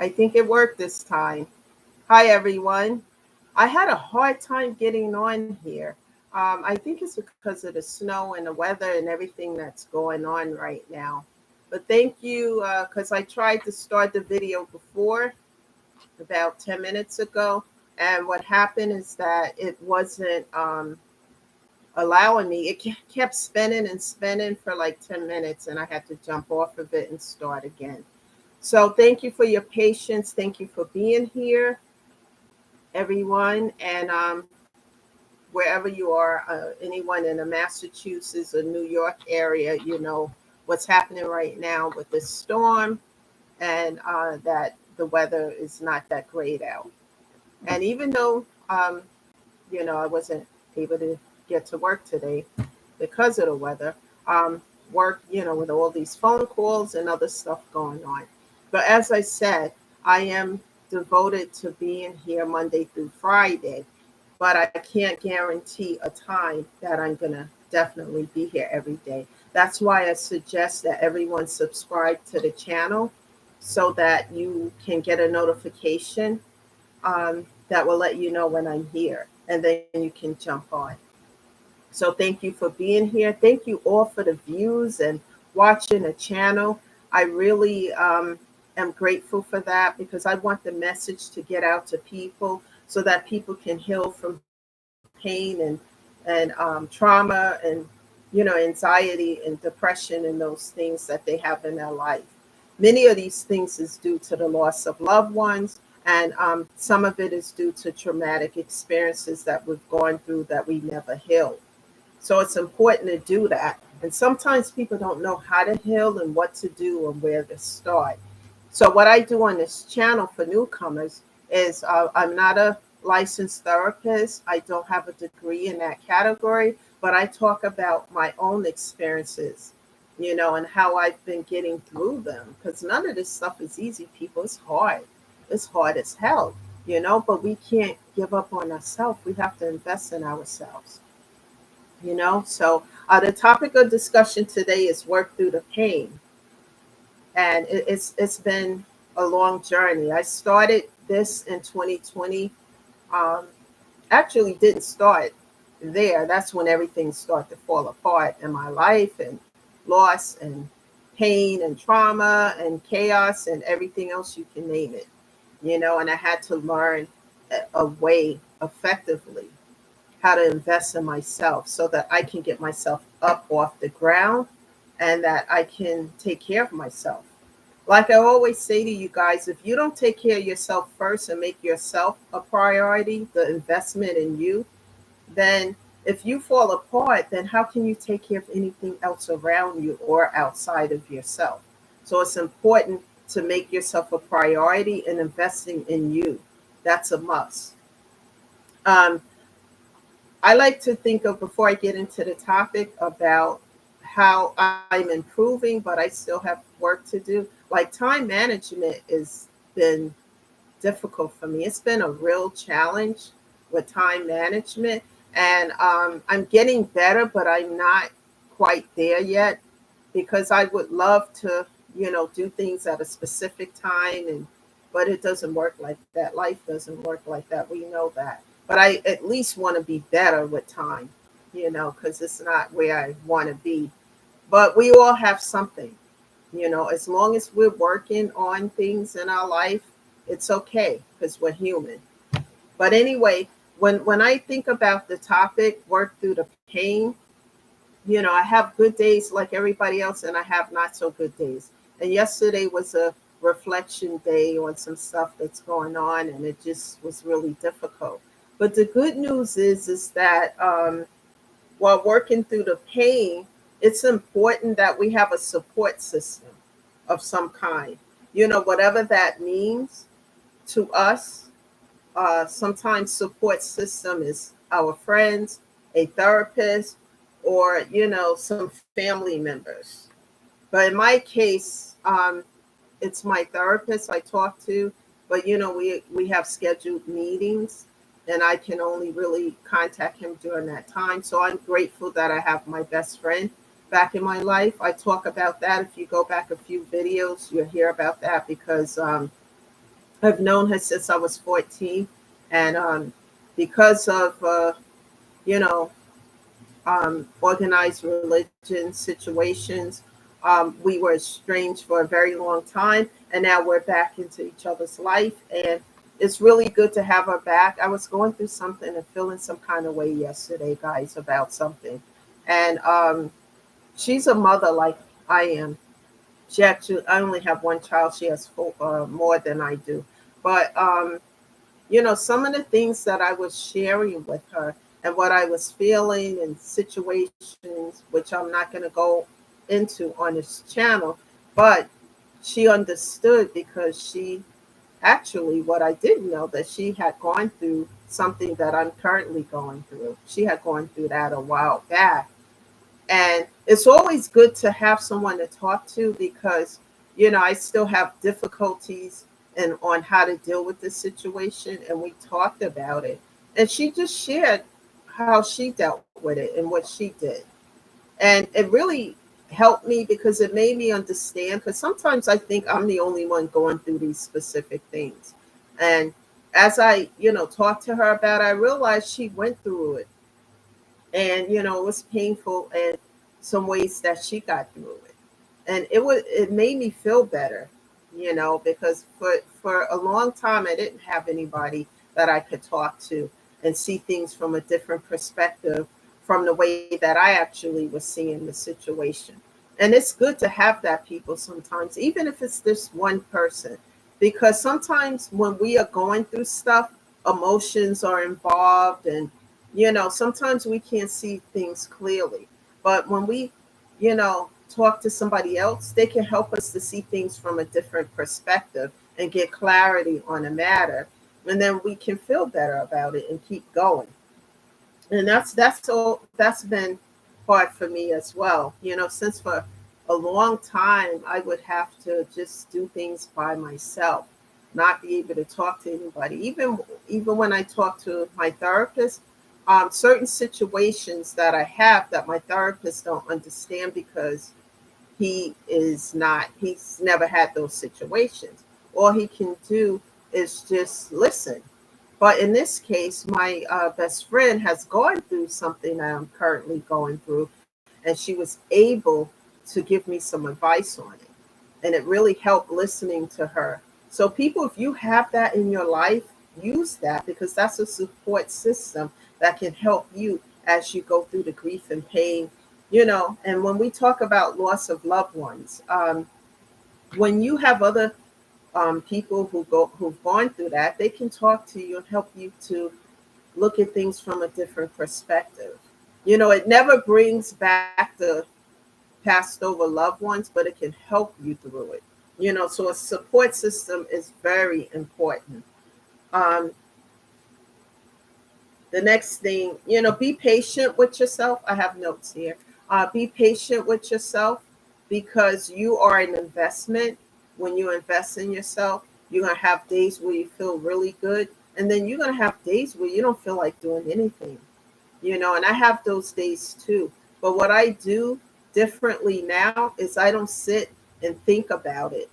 I think it worked this time. Hi, everyone. I had a hard time getting on here. I think it's because of the snow and the weather and everything that's going on right now. But thank you, because I tried to start the video before, about 10 minutes ago. And what happened is that it wasn't allowing me. It kept spinning and spinning for like 10 minutes, and I had to jump off of it and start again. So thank you for your patience. Thank you for being here, everyone. And wherever you are, anyone in the Massachusetts or New York area, you know what's happening right now with this storm, and that the weather is not that great out. And even though, I wasn't able to get to work today because of the weather, work, with all these phone calls and other stuff going on. But as I said, I am devoted to being here Monday through Friday, but I can't guarantee a time that I'm going to definitely be here every day. That's why I suggest that everyone subscribe to the channel so that you can get a notification that will let you know when I'm here, and then you can jump on. So thank you for being here. Thank you all for the views and watching the channel. I really am grateful for that because I want the message to get out to people so that people can heal from pain and trauma and anxiety and depression and those things that they have in their life. Many of these things is due to the loss of loved ones, and some of it is due to traumatic experiences that we've gone through that we never healed. So it's important to do that. And sometimes people don't know how to heal and what to do and where to start. So what I do on this channel for newcomers is I'm not a licensed therapist. I don't have a degree in that category, but I talk about my own experiences, and how I've been getting through them. Because none of this stuff is easy, people. It's hard. It's hard as hell, but we can't give up on ourselves. We have to invest in ourselves. So the topic of discussion today is work through the pain, and it's been a long journey. I started this in 2020. Um, Actually, didn't start there. That's when everything started to fall apart in my life, and loss and pain and trauma and chaos and everything else you can name it. And I had to learn a way effectively how to invest in myself so that I can get myself up off the ground and that I can take care of myself. Like I always say to you guys, if you don't take care of yourself first and make yourself a priority, the investment in you, then if you fall apart, then how can you take care of anything else around you or outside of yourself? So it's important to make yourself a priority and investing in you. That's a must. Um, I like to think of, before I get into the topic, about how I'm improving, but I still have work to do. Like time management has been difficult for me. It's been a real challenge with time management, and I'm getting better, but I'm not quite there yet because I would love to, do things at a specific time, and but it doesn't work like that. Life doesn't work like that. We know that. But I at least want to be better with time, because it's not where I want to be. But we all have something, as long as we're working on things in our life, it's okay because we're human. But anyway, when I think about the topic, work through the pain, I have good days like everybody else, and I have not so good days. And yesterday was a reflection day on some stuff that's going on, and it just was really difficult. But the good news is that while working through the pain, it's important that we have a support system of some kind. Whatever that means to us. Sometimes support system is our friends, a therapist, or some family members. But in my case, it's my therapist I talk to. But we have scheduled meetings, and I can only really contact him during that time. So I'm grateful that I have my best friend back in my life. I talk about that. If you go back a few videos, you'll hear about that because I've known her since I was 14, and because of you know organized religion situations, we were estranged for a very long time, and now we're back into each other's life, and it's really good to have her back. I was going through something and feeling some kind of way yesterday, guys, about something, and she's a mother like I am. She actually, I only have one child. She has four, more than I do, but some of the things that I was sharing with her and what I was feeling and situations, which I'm not going to go into on this channel, but she understood because she actually, what I didn't know, that she had gone through something that I'm currently going through. She had gone through that a while back. And it's always good to have someone to talk to because, I still have difficulties and on how to deal with this situation. And we talked about it. And she just shared how she dealt with it and what she did. And it really helped me because it made me understand. Because sometimes I think I'm the only one going through these specific things. And as I, talked to her about it, I realized she went through it, and it was painful in some ways that she got through it, and it made me feel better, because for a long time I didn't have anybody that I could talk to and see things from a different perspective, from the way that I actually was seeing the situation. And it's good to have that people sometimes, even if it's this one person, because sometimes when we are going through stuff, emotions are involved, and sometimes we can't see things clearly. But when we, talk to somebody else, they can help us to see things from a different perspective and get clarity on a matter. And then we can feel better about it and keep going. And that's been hard for me as well. Since for a long time I would have to just do things by myself, not be able to talk to anybody. Even when I talk to my therapist, certain situations that I have that my therapist don't understand because he's never had those situations. All he can do is just listen. But in this case, my best friend has gone through something that I'm currently going through, and she was able to give me some advice on it. And it really helped listening to her. So, people, if you have that in your life, use that because that's a support system that can help you as you go through the grief and pain. And when we talk about loss of loved ones, when you have other people who've gone through that, they can talk to you and help you to look at things from a different perspective. It never brings back the passed over loved ones, but it can help you through it. So a support system is very important. Um, the next thing, be patient with yourself. I have notes here. Be patient with yourself because you are an investment. When you invest in yourself, you're going to have days where you feel really good. And then you're going to have days where you don't feel like doing anything, and I have those days too. But what I do differently now is I don't sit and think about it.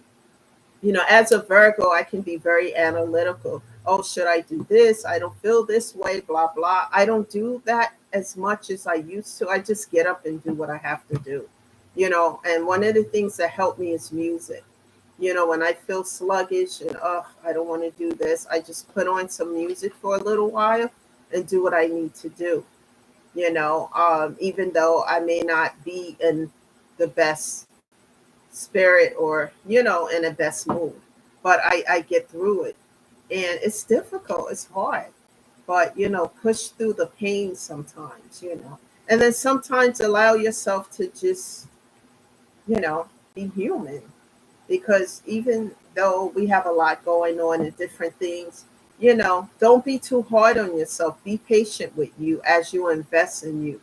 As a Virgo, I can be very analytical. Oh, should I do this? I don't feel this way, blah, blah. I don't do that as much as I used to. I just get up and do what I have to do. And one of the things that help me is music. When I feel sluggish and, oh, I don't want to do this, I just put on some music for a little while and do what I need to do. Even though I may not be in the best spirit or in the best mood, but I get through it. And it's difficult, it's hard, but push through the pain sometimes. And then sometimes allow yourself to just be human, because even though we have a lot going on and different things, don't be too hard on yourself. Be patient with you as you invest in you,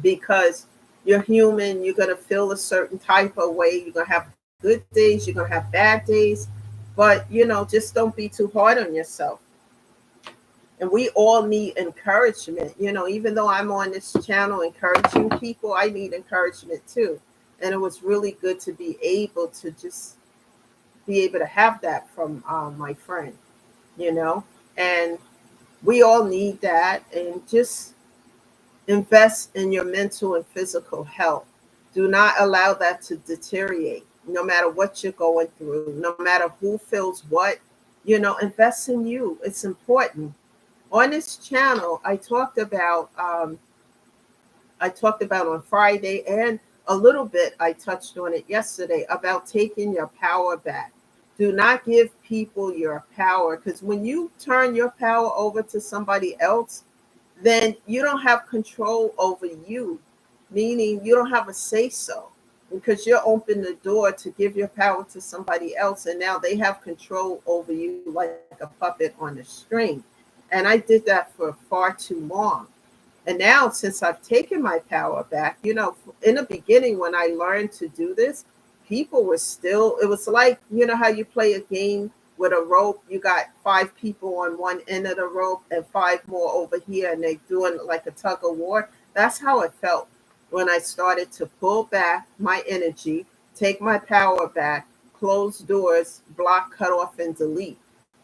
because you're human. You're going to feel a certain type of way. You're going to have good days, you're going to have bad days, but just don't be too hard on yourself. And we all need encouragement. Even though I'm on this channel encouraging people, I need encouragement too. And it was really good to be able to just be able to have that from my friend, you know, and we all need that. And just invest in your mental and physical health. Do not allow that to deteriorate, no matter what you're going through, no matter who feels what, invest in you. It's important. On this channel, I talked about on Friday, and a little bit I touched on it yesterday, about taking your power back. Do not give people your power, because when you turn your power over to somebody else, then you don't have control over you, meaning you don't have a say so, because you're open the door to give your power to somebody else, and now they have control over you like a puppet on a string. And I did that for far too long. And now, since I've taken my power back, in the beginning when I learned to do this, people were still, it was like, how you play a game with a rope. You got 5 people on one end of the rope and 5 more over here, and they're doing like a tug of war. That's how it felt when I started to pull back my energy, take my power back, close doors, block, cut off, and delete.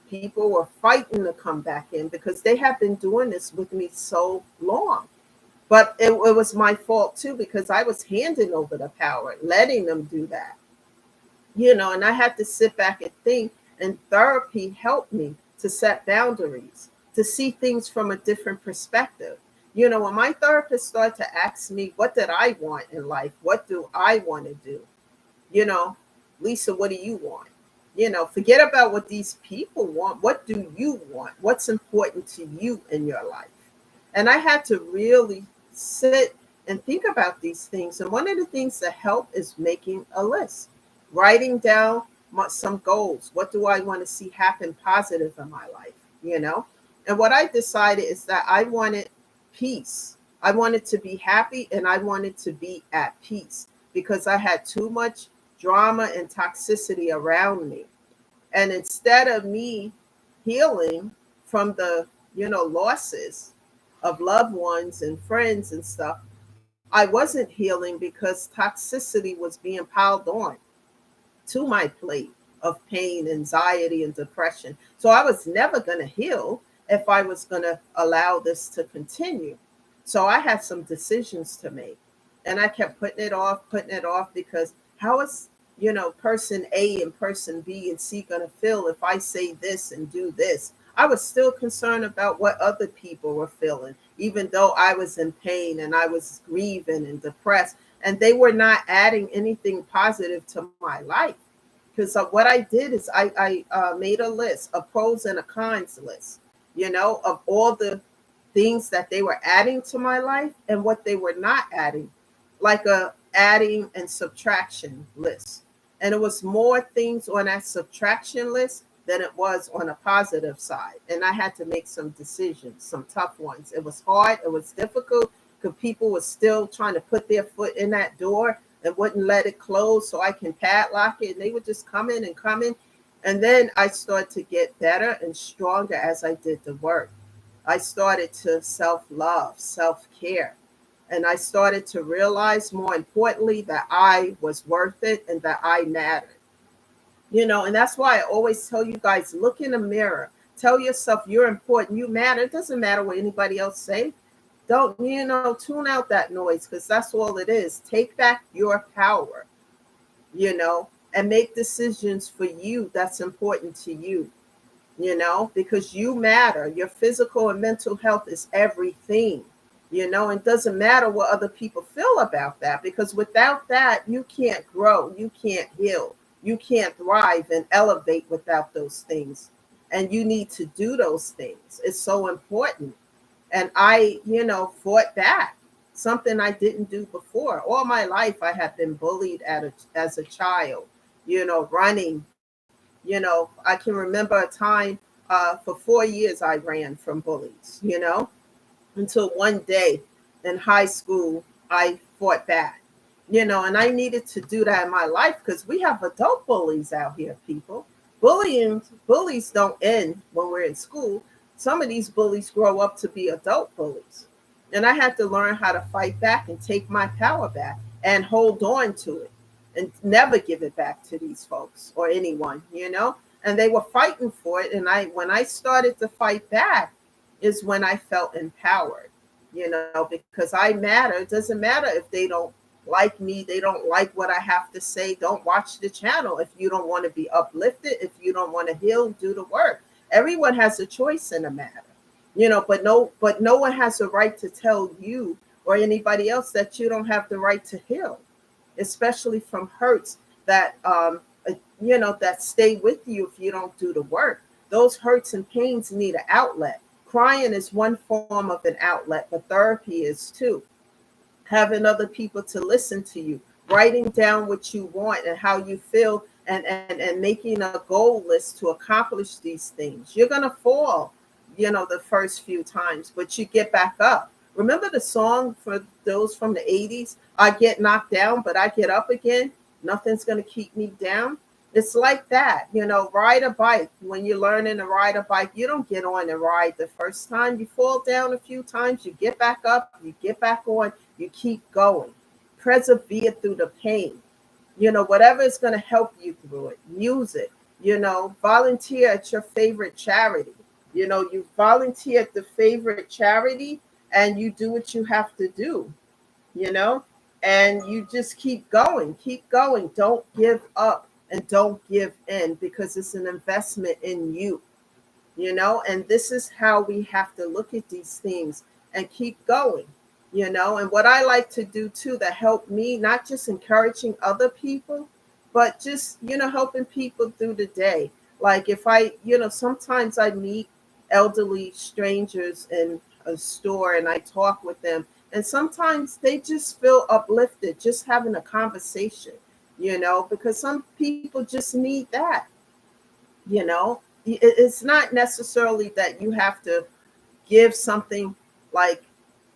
People were fighting to come back in because they have been doing this with me so long. But it was my fault too, because I was handing over the power, letting them do that. And I had to sit back and think, and therapy helped me to set boundaries, to see things from a different perspective. When my therapist started to ask me, what did I want in life? What do I want to do? Lisa, what do you want? Forget about what these people want. What do you want? What's important to you in your life? And I had to really sit and think about these things. And one of the things that help is making a list, writing down some goals. What do I want to see happen positive in my life? And what I decided is that I wanted peace. I wanted to be happy, and I wanted to be at peace, because I had too much drama and toxicity around me. And instead of me healing from the, losses of loved ones and friends and stuff, I wasn't healing because toxicity was being piled on to my plate of pain, anxiety, and depression. So I was never going to heal if I was going to allow this to continue. So I had some decisions to make, and I kept putting it off, because how is, person A and person B and C going to feel if I say this and do this? I was still concerned about what other people were feeling, even though I was in pain and I was grieving and depressed, and they were not adding anything positive to my life. Because what I did is I made a list, a pros and a cons list, of all the things that they were adding to my life and what they were not adding, like a adding and subtraction list. And it was more things on that subtraction list than it was on a positive side. And I had to make some decisions, some tough ones. It was hard. It was difficult, because people were still trying to put their foot in that door and wouldn't let it close so I can padlock it. And they would just come in and come in. And then I started to get better and stronger as I did the work. I started to self-love, self-care. And I started to realize, more importantly, that I was worth it and that I mattered. And that's why I always tell you guys, look in the mirror. Tell yourself you're important, you matter. It doesn't matter what anybody else say. Don't, tune out that noise, because that's all it is. Take back your power, and make decisions for you that's important to you, because you matter. Your physical and mental health is everything. It doesn't matter what other people feel about that, because without that, you can't grow, you can't heal, you can't thrive and elevate without those things. And you need to do those things. It's so important. And I, fought back, something I didn't do before. All my life, I have been bullied as a child, running. I can remember a time for 4 years I ran from bullies, until one day in high school, I fought back, and I needed to do that in my life, because we have adult bullies out here, people. Bullies don't end when we're in school. Some of these bullies grow up to be adult bullies. And I had to learn how to fight back and take my power back and hold on to it. and never give it back to these folks or anyone, and they were fighting for it. And when I started to fight back is when I felt empowered, because I matter. It doesn't matter if they don't like me, they don't like what I have to say. Don't watch the channel if you don't want to be uplifted, if you don't want to heal, do the work. Everyone has a choice in the matter, but no one has a right to tell you or anybody else that you don't have the right to heal, especially from hurts that that stay with you if you don't do the work. Those hurts and pains need an outlet. Crying is one form of an outlet, but therapy is too. Having other people to listen to you, writing down what you want and how you feel, and making a goal list to accomplish these things. You're gonna fall, the first few times, but you get back up. Remember the song for those from the 80s? I get knocked down, but I get up again. Nothing's gonna keep me down. It's like that, ride a bike. When you're learning to ride a bike, you don't get on and ride the first time. You fall down a few times, you get back up, you get back on, you keep going. Persevere through the pain. Whatever is going to help you through it, use it. Volunteer at your favorite charity. You volunteer at the favorite charity and you do what you have to do, you know, and you just keep going. Don't give up and don't give in, because it's an investment in you, and this is how we have to look at these things and keep going. And what I like to do too that helped me, not just encouraging other people, but just helping people through the day. Like if I, sometimes I meet elderly strangers in a store and I talk with them, and sometimes they just feel uplifted just having a conversation, because some people just need that. It's not necessarily that you have to give something like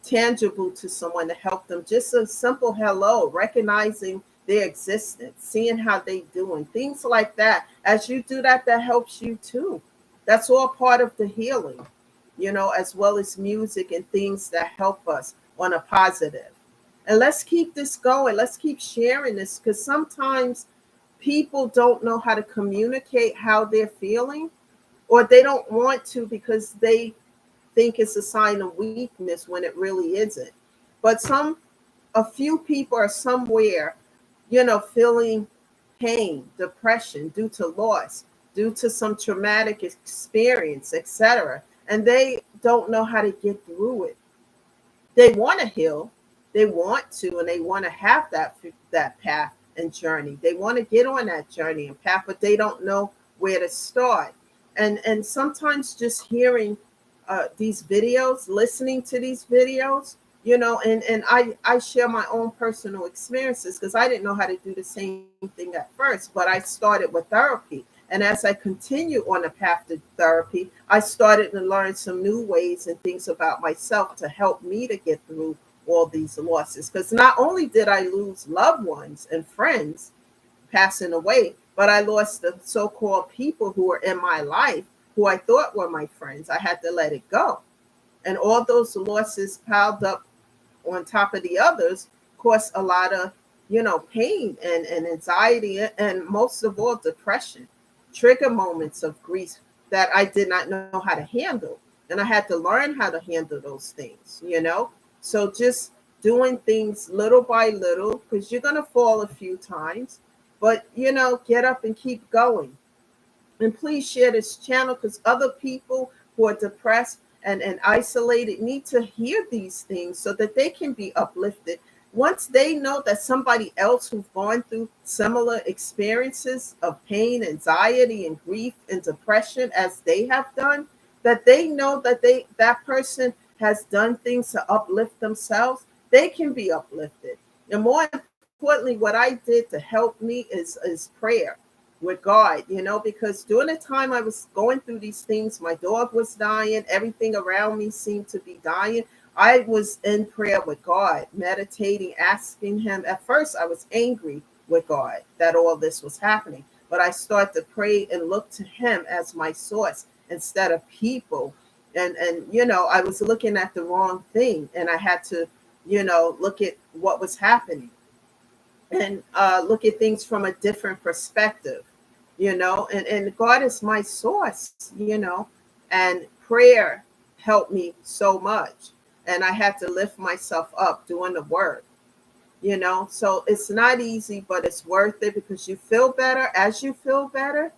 tangible to someone to help them. Just a simple hello, recognizing their existence, seeing how they doing, things like that. As you do that, that helps you too. That's all part of the healing, as well as music and things that help us on a positive. And let's keep this going. Let's keep sharing this, because sometimes people don't know how to communicate how they're feeling, or they don't want to because they think it's a sign of weakness when it really isn't. But a few people are somewhere, feeling pain, depression due to loss, due to some traumatic experience, etc. And they don't know how to get through it. They want to heal, they want to, and they want to have that path and journey. They want to get on that journey and path, but they don't know where to start. And sometimes just hearing these videos, listening to these videos, and I share my own personal experiences, because I didn't know how to do the same thing at first, but I started with therapy. And as I continue on the path to therapy, I started to learn some new ways and things about myself to help me to get through all these losses. Because not only did I lose loved ones and friends passing away, but I lost the so-called people who were in my life who I thought were my friends. I had to let it go. And all those losses piled up on top of the others caused a lot of, pain and anxiety, and most of all, depression, trigger moments of grief that I did not know how to handle. And I had to learn how to handle those things. So just doing things little by little, because you're going to fall a few times, but, get up and keep going. And please share this channel, because other people who are depressed and isolated need to hear these things so that they can be uplifted. Once they know that somebody else who's gone through similar experiences of pain, anxiety, and grief and depression as they have done, that they know that that person has done things to uplift themselves, they can be uplifted. And more importantly, what I did to help me is prayer with God, because during the time I was going through these things, my dog was dying, everything around me seemed to be dying. I was in prayer with God, meditating, asking him. At first, I was angry with God that all this was happening, but I started to pray and look to him as my source instead of people. And I was looking at the wrong thing, and I had to, look at what was happening. and look at things from a different perspective, and God is my source, and prayer helped me so much. And I had to lift myself up doing the work, so it's not easy, but it's worth it because you feel better. As you feel better,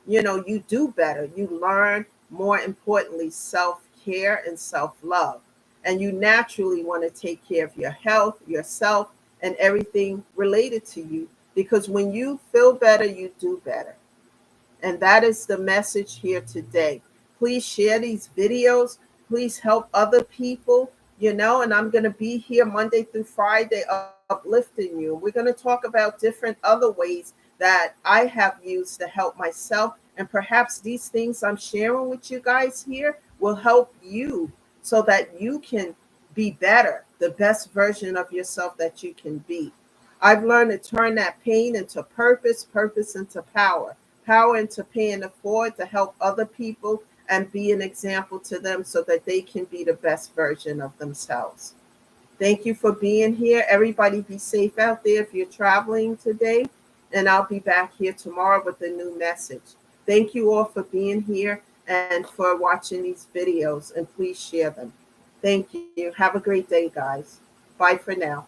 you do better. You learn, more importantly, self-care and self-love. And you naturally want to take care of your health, yourself, and everything related to you. Because when you feel better, you do better. And that is the message here today. Please share these videos. Please help other people, and I'm going to be here Monday through Friday uplifting you. We're going to talk about different other ways that I have used to help myself. And perhaps these things I'm sharing with you guys here will help you so that you can be better, the best version of yourself that you can be. I've learned to turn that pain into purpose, purpose into power, power into paying it forward to help other people and be an example to them so that they can be the best version of themselves. Thank you for being here. Everybody be safe out there if you're traveling today. And I'll be back here tomorrow with a new message. Thank you all for being here and for watching these videos. And please share them. Thank you. Have a great day, guys. Bye for now.